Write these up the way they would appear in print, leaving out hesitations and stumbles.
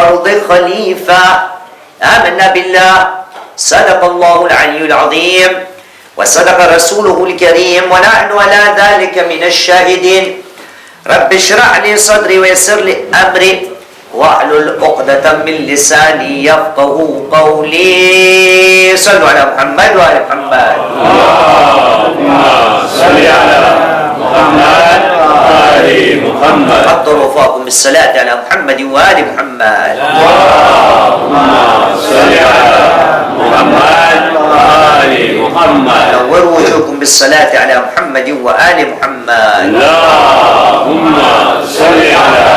الأرض خليفة آمنا بالله صدق الله العلي العظيم وصدق رسوله الكريم ونحن على ذلك من الشاهدين رب اشرح لي صدري ويسر لي أمري واحلل عقدة من لساني يفقه قولي صلوا على محمد وآل محمد اللهم صل على محمد وآل محمد حضروا وفاكم بالصلاة على محمد وآل محمد اللهم صل على محمد وآل محمد نوروا وجوهكم بالصلاة على محمد وآل محمد اللهم صل على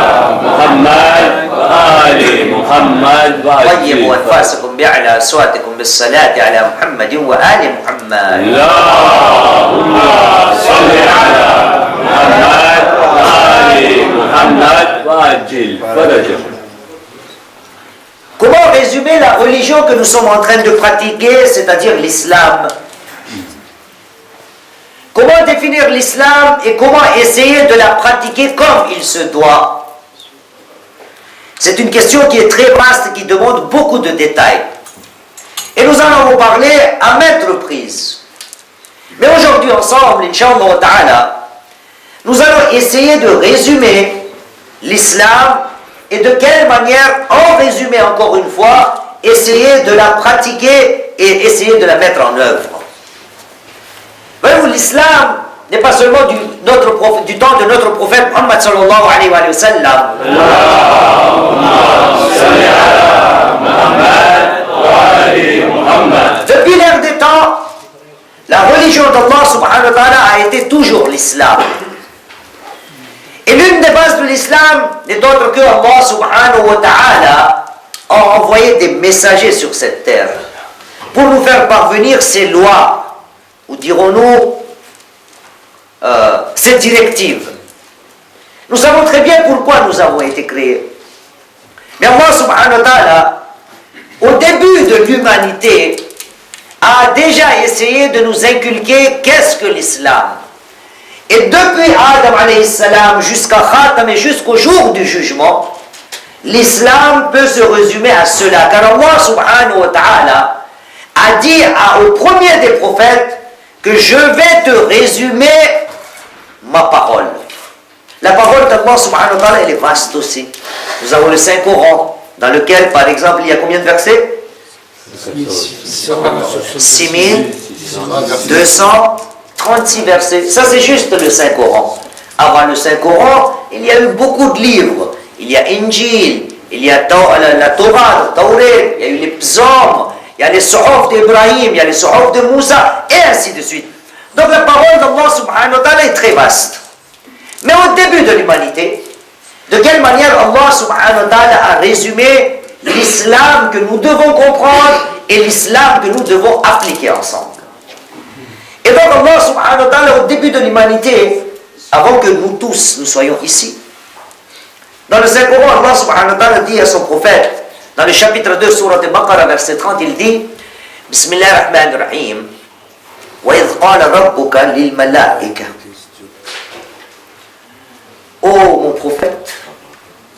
محمد وآل محمد طيبوا أنفاسكم بأعلى أصواتكم بالصلاة على محمد وآل محمد اللهم صل على محمد وآل محمد وعجل فرجهم. Comment résumer la religion que nous sommes en train de pratiquer, c'est-à-dire l'islam? Comment définir l'islam et comment essayer de la pratiquer comme il se doit? C'est une question qui est très vaste et qui demande beaucoup de détails. Et nous en avons parlé à maintes reprises. Mais aujourd'hui ensemble, Inch'Allah Ta'ala, nous allons essayer de résumer l'islam et de quelle manière, en résumé encore une fois, essayer de la pratiquer et essayer de la mettre en œuvre. Voyez-vous, l'islam n'est pas seulement du temps de notre prophète Muhammad sallallahu alayhi wa sallam. Depuis l'ère des temps, la religion d'Allah subhanahu wa ta'ala a été toujours l'islam. Et l'une des bases de l'islam n'est autre que Allah subhanahu wa ta'ala a envoyé des messagers sur cette terre pour nous faire parvenir ses lois, ou dirons-nous ses directives. Nous savons très bien pourquoi nous avons été créés. Mais Allah subhanahu wa ta'ala, au début de l'humanité, a déjà essayé de nous inculquer qu'est-ce que l'islam. Et depuis Adam alayhi salam jusqu'à Khatam et jusqu'au jour du jugement, l'islam peut se résumer à cela. Car Allah subhanahu wa ta'ala a dit au premier des prophètes que je vais te résumer ma parole. La parole d'Allah subhanahu wa ta'ala, elle est vaste aussi. Nous avons le Saint-Coran, dans lequel, par exemple, il y a combien de versets? 6236 versets. Ça, c'est juste le Saint-Coran. Avant le Saint-Coran, il y a eu beaucoup de livres. Il y a Injil, il y a la Torah, le Tauret, il y a eu les psaumes, il y a les Suhuf d'Ibrahim, il y a les Suhuf de Moussa, et ainsi de suite. Donc la parole d'Allah subhanahu wa ta'ala est très vaste. Mais au début de l'humanité, de quelle manière Allah subhanahu wa ta'ala a résumé l'islam que nous devons comprendre et l'islam que nous devons appliquer ensemble. Et donc Allah subhanahu wa ta'ala, au début de l'humanité, avant que nous tous nous soyons ici, dans le Saint-Coran, Allah subhanahu wa ta'ala dit à son prophète, dans le chapitre 2, surat al-Baqarah, verset 30, il dit Bismillah ar-Rahman ar-Rahim وَإِذْ قَالَ رَبُّكَ لِلْمَلَائِكَةِ. Ô mon prophète,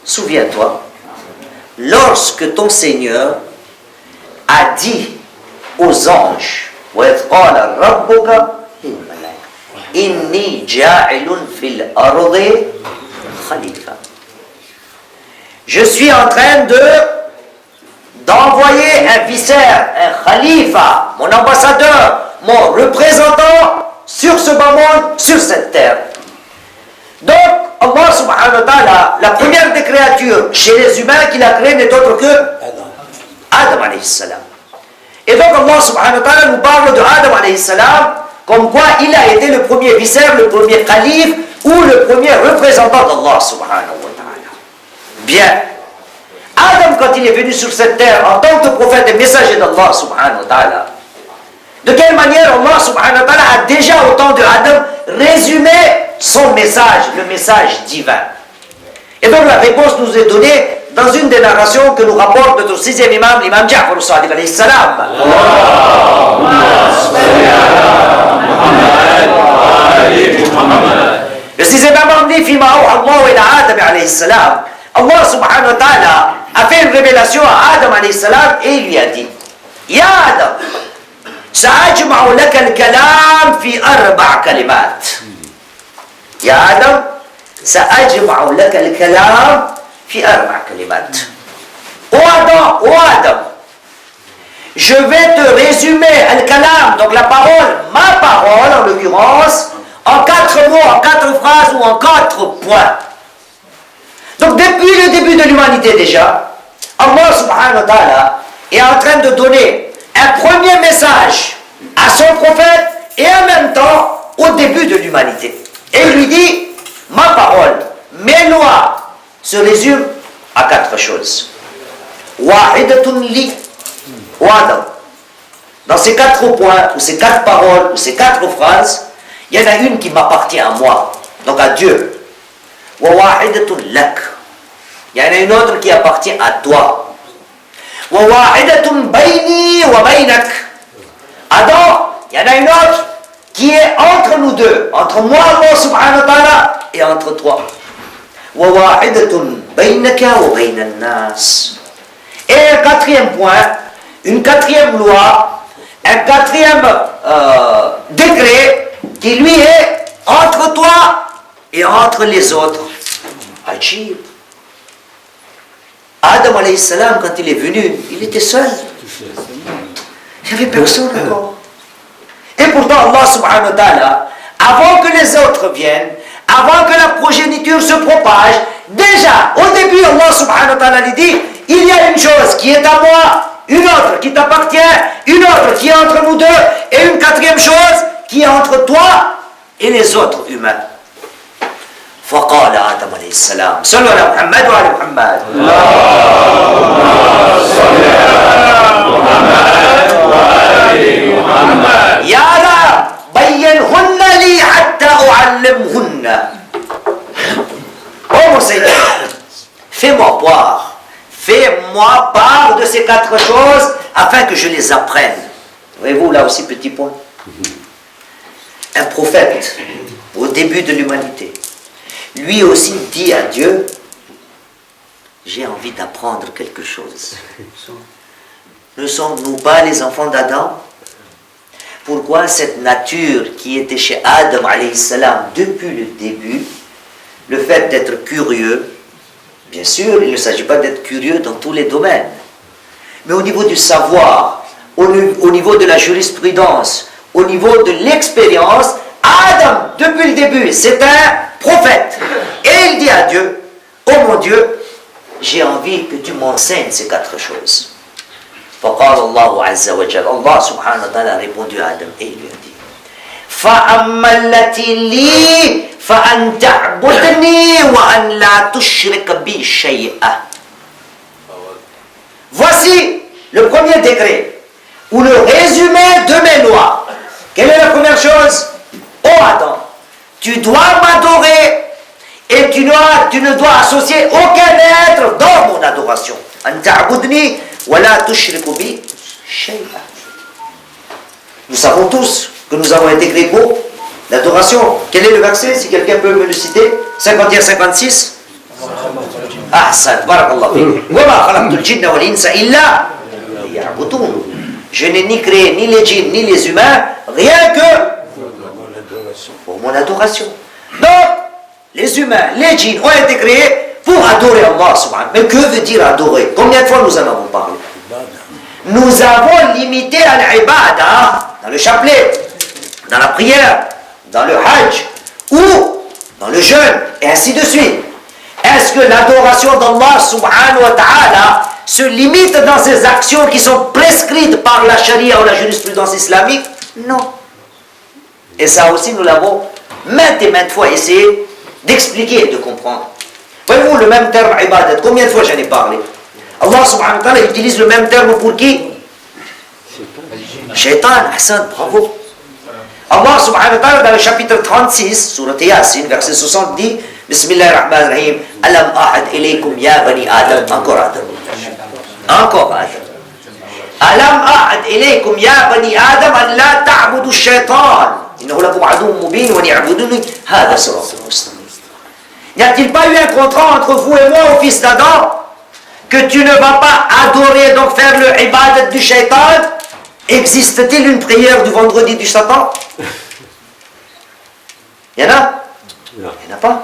souviens-toi, lorsque ton Seigneur a dit aux anges وَإِذْ قَالَ رَبُّكَ لِلْمَلَائِكَةِ إِنِّي جَاعِلٌ فِي الْأَرْضِ خَلِيفَةً. Je suis en train d'envoyer un vicaire, un khalifa, mon ambassadeur, mon représentant sur ce bas monde, sur cette terre. Donc, Allah subhanahu wa ta'ala, la première des créatures chez les humains qu'il a créé n'est autre que Adam alayhi salam. Et donc Allah subhanahu wa ta'ala nous parle de Adam alayhi salam comme quoi il a été le premier vicaire, le premier calife ou le premier représentant d'Allah subhanahu wa ta'ala. Bien. Adam, quand il est venu sur cette terre en tant que prophète et messager d'Allah subhanahu wa ta'ala, de quelle manière Allah subhanahu wa ta'ala a déjà au temps de Adam résumé son message, le message divin. Et donc la réponse nous est donnée dans une des narrations que nous rapporte notre sixième imam, l'imam Ja'far al-Sadiq alayhi salam. Le sixième imam dit Fima Allah ila Adam alayhi salam. Allah subhanahu wa ta'ala a fait une révélation à Adam alayhi salam et il lui a dit, Ya Adam, سأجمع لك الكلام في 4 كلمات. يا آدم سأجمع لك الكلام في 4 كلمات. Ô Adam, je vais te résumer al-kalam, donc la parole, ma parole en l'occurrence, en 4 mots, en 4 phrases ou en 4 points. Donc depuis le début de l'humanité déjà, Allah subhanahu wa ta'ala est en train de donner un premier message à son prophète et en même temps au début de l'humanité. Et il lui dit, ma parole, mes lois se résument à 4 choses. Wahidatun li wa Adam. Dans ces 4 points, ou ces 4 paroles, ou ces 4 phrases, il y en a une qui m'appartient à moi, donc à Dieu. Wa wahidatun lak. Il y en a une autre qui appartient à toi. Wa wahidatun bayni wa baynak. Adam, il y en a une autre qui est entre nous deux, entre moi, Allah subhanahu wa ta'ala, et entre toi. Wa wahidatun baynaka wa bayna nas. Et un 4e point, une 4e loi, un 4e décret qui lui est entre toi et entre les autres. Ajib. Adam alayhi salam, quand il est venu, il était seul. Il n'y avait personne encore. Et pourtant, Allah subhanahu wa ta'ala, avant que les autres viennent, avant que la progéniture se propage, déjà, au début, Allah subhanahu wa ta'ala lui dit, il y a une chose qui est à moi, une autre qui t'appartient, une autre qui est entre nous deux, et une 4e chose qui est entre toi et les autres humains. فقال آدم عليه السلام صلوا على محمد وعلى محمد يا رب بينهن لي حتى أعلمهن. Oh mon Seigneur, fais-moi part de ces 4 choses afin que je les apprenne. Voyez-vous, là aussi, petit point. Un prophète, au début de l'humanité, lui aussi dit à Dieu, j'ai envie d'apprendre quelque chose. Ne sommes-nous pas les enfants d'Adam? Pourquoi cette nature qui était chez Adam alayhi salam depuis le début, le fait d'être curieux, bien sûr, il ne s'agit pas d'être curieux dans tous les domaines, mais au niveau du savoir, au niveau de la jurisprudence, au niveau de l'expérience, Adam, depuis le début, c'est un prophète. Et il dit à Dieu, oh mon Dieu, j'ai envie que tu m'enseignes ces 4 choses. فقال الله عز وجل, Allah subhanahu wa ta'ala a répondu à Adam et il lui a dit, فأما التي لي فأن تعبدني وأن لا تشرك بي شيئا. Voici le premier décret, ou le résumé de mes lois. Quelle est la première chose? Oh Adam, tu dois m'adorer et tu ne dois associer aucun être dans mon adoration. أن تعبدني ولا تشرك بي شيئا. Nous savons tous que nous avons été créés pour l'adoration. Quel est le verset, si quelqu'un peut me le citer? 51-56. Ahsan, barakallah fik. وَمَا خَلَقْتُ الْجِنَّ وَالْإِنسَ إِلَّا لِيَعْبُدُونِ. Je n'ai ni créé ni les djinns ni les humains, rien que pour mon adoration. Donc, les humains, les djinns ont été créés pour adorer Allah subhanahu. Mais que veut dire adorer? Combien de fois nous en avons parlé? Nous avons limité à l'ibada, dans le chapelet, dans la prière, dans le hajj, ou dans le jeûne, et ainsi de suite. Est-ce que l'adoration d'Allah subhanahu wa ta'ala se limite dans ces actions qui sont prescrites par la charia ou la jurisprudence islamique? Non. Et ça aussi, nous l'avons maintes et maintes fois essayé d'expliquer et de comprendre. Voyez-vous le même terme ibadat, combien de fois j'en ai parlé? Allah subhanahu wa ta'ala utilise le même terme pour qui? Shaitan, Hassan, bravo. Allah subhanahu wa ta'ala dans le chapitre 36, surat Yasin, verset 60 dit, Bismillahirrahmanirrahim, Alam ahad ilaykum ya bani Adam, encore Adam. Encore Adam. Alam ahad ilaykum ya bani Adam an la ta'budu shaitan. Innahu lakum aduwwun mubin wa ni'buduni hadha siratun mustaqim. N'y a-t-il pas eu un contrat entre vous et moi, ô fils d'Adam, que tu ne vas pas adorer, donc faire le ibadat du shaitan. Existe-t-il une prière du vendredi du Satan? Il y en a? Il n'y en a pas.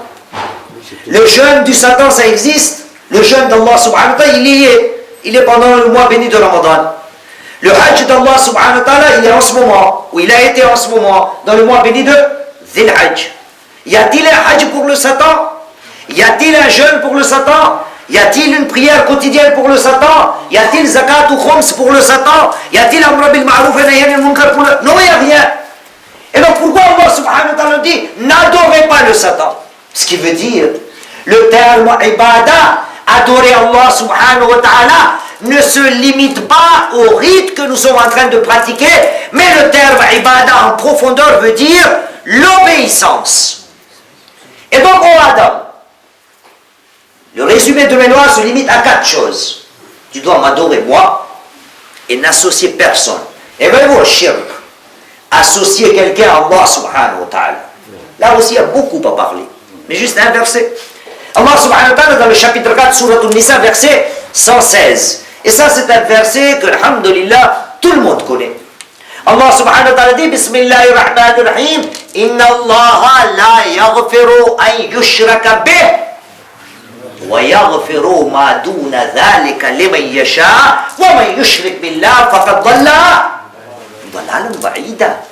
Le jeûne du Satan, ça existe. Le jeûne d'Allah subhanahu wa ta'ala, il est pendant le mois béni de Ramadan. Le hajj d'Allah subhanahu wa ta'ala, il est en ce moment, ou il a été en ce moment, dans le mois béni de Dhil Hajj. Y a-t-il un hajj pour le Satan? Y a-t-il un jeûne pour le Satan? Y a-t-il une prière quotidienne pour le Satan? Y a-t-il zakat ou khums pour le Satan? Y a-t-il amr bil ma'ruf et nahy anil munkar pour le... Non, il n'y a rien. Et donc pourquoi Allah subhanahu wa ta'ala dit n'adorez pas le Satan? Ce qui veut dire, le terme ibadah, adorer Allah subhanahu wa ta'ala, ne se limite pas au rite que nous sommes en train de pratiquer, mais le terme ibadah en profondeur veut dire l'obéissance. Et donc, oh Adam, le résumé de mes lois se limite à 4 choses. Tu dois m'adorer moi et n'associer personne. Et voyez-vous, au shirk, associer quelqu'un à Allah subhanahu wa ta'ala. Là aussi, il y a beaucoup à parler. Mais juste un verset. Allah subhanahu wa ta'ala, dans le chapitre 4, Surat An-Nisa, verset 116. Et ça, c'est un verset que, alhamdulillah, tout le monde connaît. Allah subhanahu wa ta'ala dit, Bismillahirrahmanirrahim, Inna Allah la yaghfiru an yushraka bih, wa yaghfiru ma duna dhalika liman yasha, wa man yushrik billah faqad dhalla dhalalan ba'ida.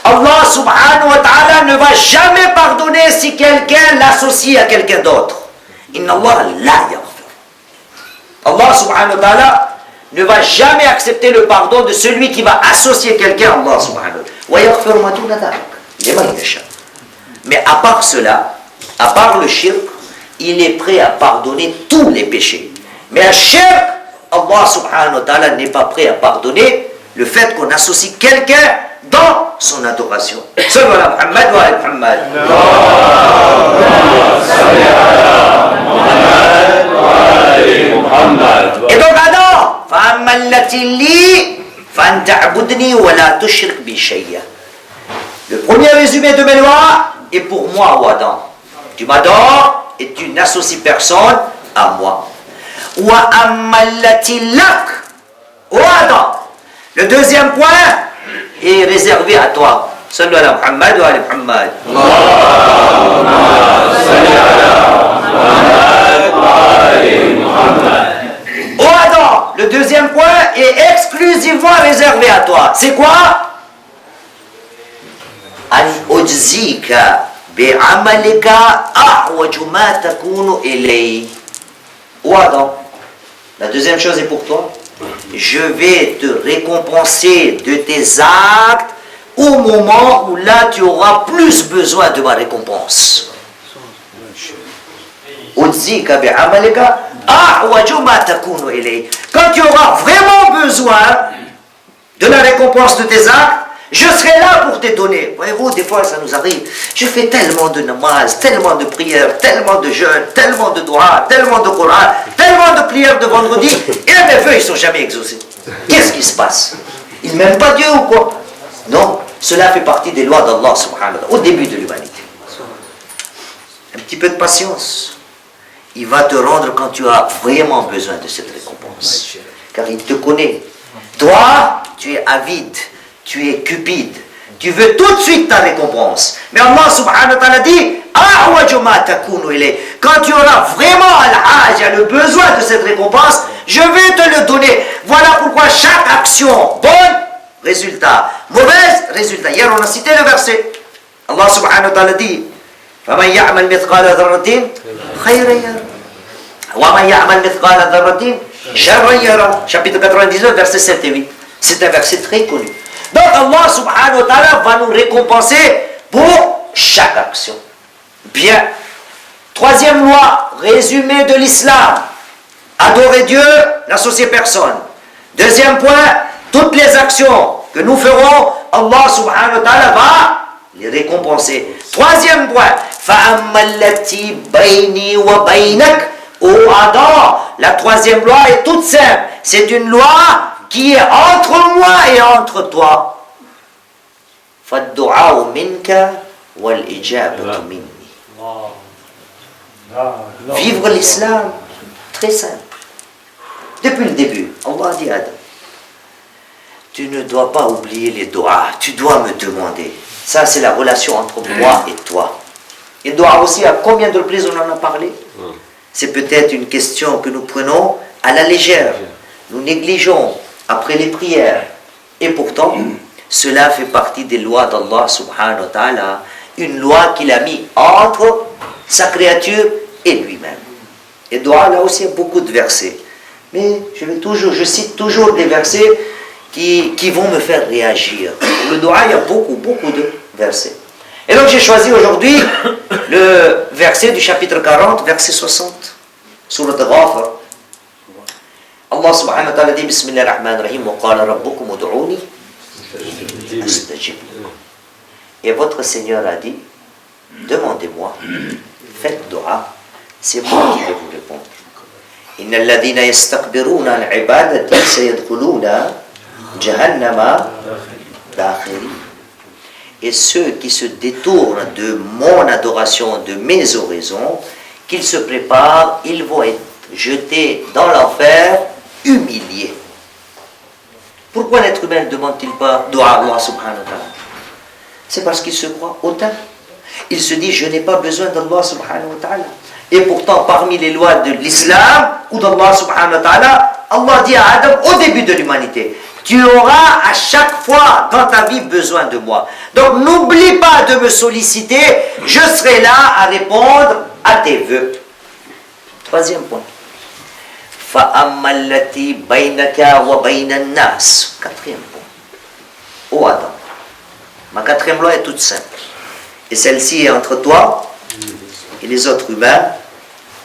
Allah subhanahu wa ta'ala ne va jamais pardonner si quelqu'un l'associe à quelqu'un d'autre. Inna Allah la yaghfir. Allah subhanahu wa ta'ala ne va jamais accepter le pardon de celui qui va associer quelqu'un à Allah subhanahu wa ta'ala. Mais à part cela, à part le shirk, il est prêt à pardonner tous les péchés. Mais à shirk, Allah subhanahu wa ta'ala n'est pas prêt à pardonner le fait qu'on associe quelqu'un dans son adoration. Sallu ala Muhammad wa ala Muhammad. Et donc Adam, فَأَمَّا الَّتِي لِي فَأَنْ تَعْبُدْنِي وَلَا تُشْرِكْ بِي شَيْئًا. Le premier résumé de mes lois est pour moi, ô Adam. Tu m'adores et tu n'associes personne à moi. وَأَمَّا الَّتِي لَكْ. Ô Adam, le deuxième point est réservé à toi. Sallu ala Muhammad wa ala Muhammad. Oh Adam, le deuxième point est exclusivement réservé à toi. C'est quoi? An ujzika bi'amalika a'waju ma takunu ilay. Oh Adam, la deuxième chose est pour toi. Je vais te récompenser de tes actes au moment où là tu auras plus besoin de ma récompense. Quand tu auras vraiment besoin de la récompense de tes actes, je serai là pour te donner. Voyez-vous, des fois ça nous arrive. Je fais tellement de namaz, tellement de prières, tellement de jeûnes, tellement de doigts, tellement de Coran, tellement de prières de vendredi, et mes vœux ils ne sont jamais exaucés. Qu'est-ce qui se passe? Ils ne m'aiment pas Dieu ou quoi? Non, cela fait partie des lois d'Allah subhanahu wa ta'ala, au début de l'humanité. Un petit peu de patience. Il va te rendre quand tu as vraiment besoin de cette récompense. Car il te connaît. Toi, tu es avide, tu es cupide. Tu veux tout de suite ta récompense. Mais Allah subhanahu wa ta'ala dit, quand tu auras vraiment le besoin de cette récompense, je vais te le donner. Voilà pourquoi chaque action, bonne, résultat. Mauvaise, résultat. Hier, on a cité le verset. Allah subhanahu wa ta'ala dit, فَمَنْ يَعْمَلْ مِثْقَالَ ذَرَّةٍ خَيْرًا يَرَهُ وَمَنْ يَعْمَلْ مِثْقَالَ ذَرَّةٍ شَرًّا يَرَهُ. Chapitre 99, versets 7 et 8. C'est un verset très connu. Donc Allah subhanahu wa ta'ala va nous récompenser pour chaque action. Bien. Troisième loi, résumé de l'islam. Adorer Dieu, n'associer personne. Deuxième point, toutes les actions que nous ferons, Allah subhanahu wa ta'ala va les récompenser. Troisième point, فَأَمَّا الَّتِي بَيْنِي وَبَيْنَكَ. Ô Adam, la troisième loi est toute simple. C'est une loi qui est entre moi et entre toi. فَالدُّعَاءُ مِنْكَ وَالْإِجَابَةُ مِنِّي. Vivre l'islam, Très simple. Depuis le début, Allah dit à Adam, tu ne dois pas oublier les doigts, tu dois me demander. Ça, c'est la relation entre moi et toi. Et doigt aussi, à combien de reprises on en a parlé? C'est peut-être une question que nous prenons à la légère. Nous négligeons après les prières. Et pourtant, cela fait partie des lois d'Allah subhanahu wa ta'ala. Une loi qu'il a mis entre sa créature et lui-même. Et doigt, là aussi, il y a beaucoup de versets. Mais je cite toujours des versets qui vont me faire réagir. Le doigt, il y a beaucoup de versets. Et donc j'ai choisi aujourd'hui le verset du chapitre 40, verset 60, surat Ghafir. Allah subhanahu wa ta'ala dit, Bismillahirrahmanirrahim, wa qala rabbukum ud'uni astajib lakum. Et votre Seigneur a dit, demandez-moi, faites dua, c'est moi qui vais vous répondre. Inna alladhina yastakbiruna an ibadati sayadkhuluna jahannama dakhiri. Et ceux qui se détournent de mon adoration, de mes oraisons, qu'ils se préparent, ils vont être jetés dans l'enfer, humiliés. Pourquoi l'être humain ne demande-t-il pas dua à Allah subhanahu wa ta'ala? C'est parce qu'il se croit hautain. Il se dit, je n'ai pas besoin d'Allah subhanahu wa ta'ala. Et pourtant, parmi les lois de l'islam ou d'Allah subhanahu wa ta'ala, Allah dit à Adam au début de l'humanité, tu auras à chaque fois dans ta vie besoin de moi. Donc n'oublie pas de me solliciter, je serai là à répondre à tes vœux. Troisième point. Fa'ammallati baynaka wa baynan nas. Quatrième point. Oh Adam, ma quatrième loi est toute simple. Et celle-ci est entre toi et les autres humains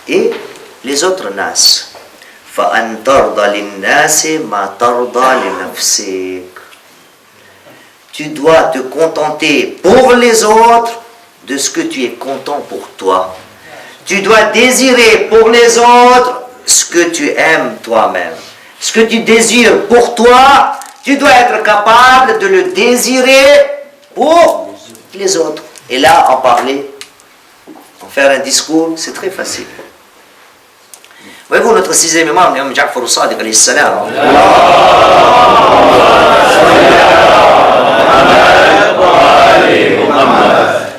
et les autres nas. فَأَنْ تَرْضَ لِلنَّاسِ مَا تَرْضَ لِنَفْسِكَ. Tu dois te contenter pour les autres de ce que tu es content pour toi. Tu dois désirer pour les autres ce que tu aimes toi-même. Ce que tu désires pour toi, tu dois être capable de le désirer pour les autres. Et là, en parler, en faire un discours, c'est très facile. Voyez-vous, notre sixième imam, l'imam Ja'far al-Sadiq alayhi salam,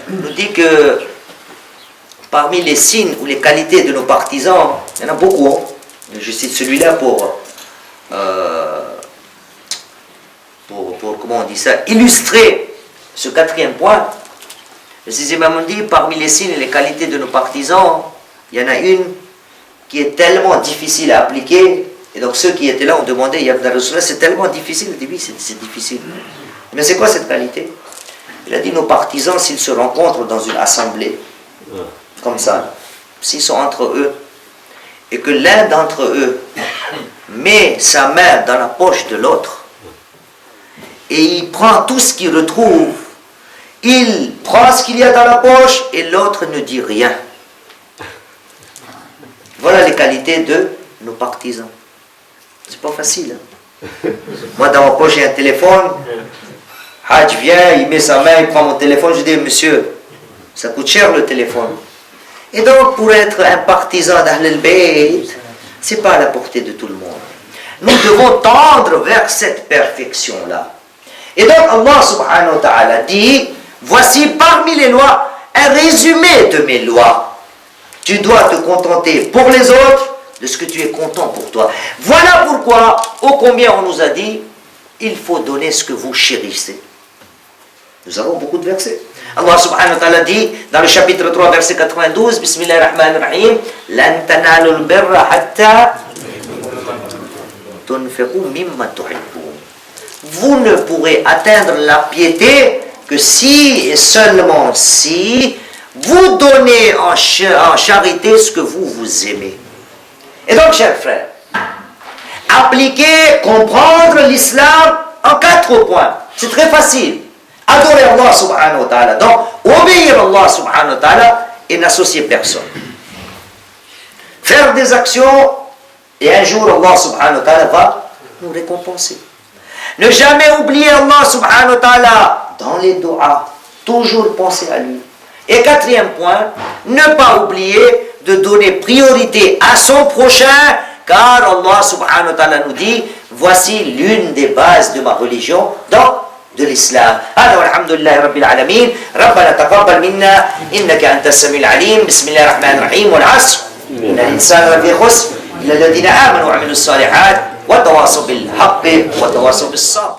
nous dit que parmi les signes ou les qualités de nos partisans, il y en a beaucoup. Je cite celui-là pour comment on dit ça, illustrer ce quatrième point. Le sixième imam dit, parmi les signes et les qualités de nos partisans, il y en a une qui est tellement difficile à appliquer, et donc ceux qui étaient là ont demandé, Yabna Rasulullah, c'est tellement difficile. Il dit oui, c'est difficile. Mais c'est quoi cette qualité? Il a dit, nos partisans, s'ils se rencontrent dans une assemblée, comme ça, s'ils sont entre eux, et que l'un d'entre eux met sa main dans la poche de l'autre, et il prend tout ce qu'il retrouve, il prend ce qu'il y a dans la poche, et l'autre ne dit rien. Voilà les qualités de nos partisans. C'est pas facile. Hein? Moi, dans ma poche, j'ai un téléphone. Hajj vient, il met sa main, il prend mon téléphone. Je dis, monsieur, ça coûte cher le téléphone. Et donc, pour être un partisan d'Ahl al-Bayt, c'est pas à la portée de tout le monde. Nous devons tendre vers cette perfection-là. Et donc, Allah subhanahu wa ta'ala dit, voici parmi les lois, un résumé de mes lois. Tu dois te contenter pour les autres de ce que tu es content pour toi. Voilà pourquoi, ô combien on nous a dit, il faut donner ce que vous chérissez. Nous avons beaucoup de versets. Allah subhanahu wa ta'ala dit, dans le chapitre 3, verset 92, Bismillahirrahmanirrahim, Lan tanalul birra hatta tunfiqu mimma tuhibbun. Vous ne pourrez atteindre la piété que si et seulement si vous donnez en charité ce que vous aimez. Et donc, chers frères, appliquer, comprendre l'islam en 4 points. C'est très facile. Adorer Allah subhanahu wa ta'ala. Donc, obéir Allah subhanahu wa ta'ala et n'associer personne. Faire des actions et un jour Allah subhanahu wa ta'ala va nous récompenser. Ne jamais oublier Allah subhanahu wa ta'ala dans les doigts. Toujours penser à lui. Et 4e point, ne pas oublier de de donner priorité à son prochain, car Allah subhanahu wa ta'ala nous dit, voici l'une des bases de ma religion, donc de l'islam. هذا والحمد لله رب العالمين. ربنا تقبل منا إنك أنت السميع العليم. بسم الله الرحمن الرحيم. والعصر إن الإنسان لفي خسر إلا الذين آمنوا وعملوا الصالحات وتواصوا بالحق وتواصوا بالصبر.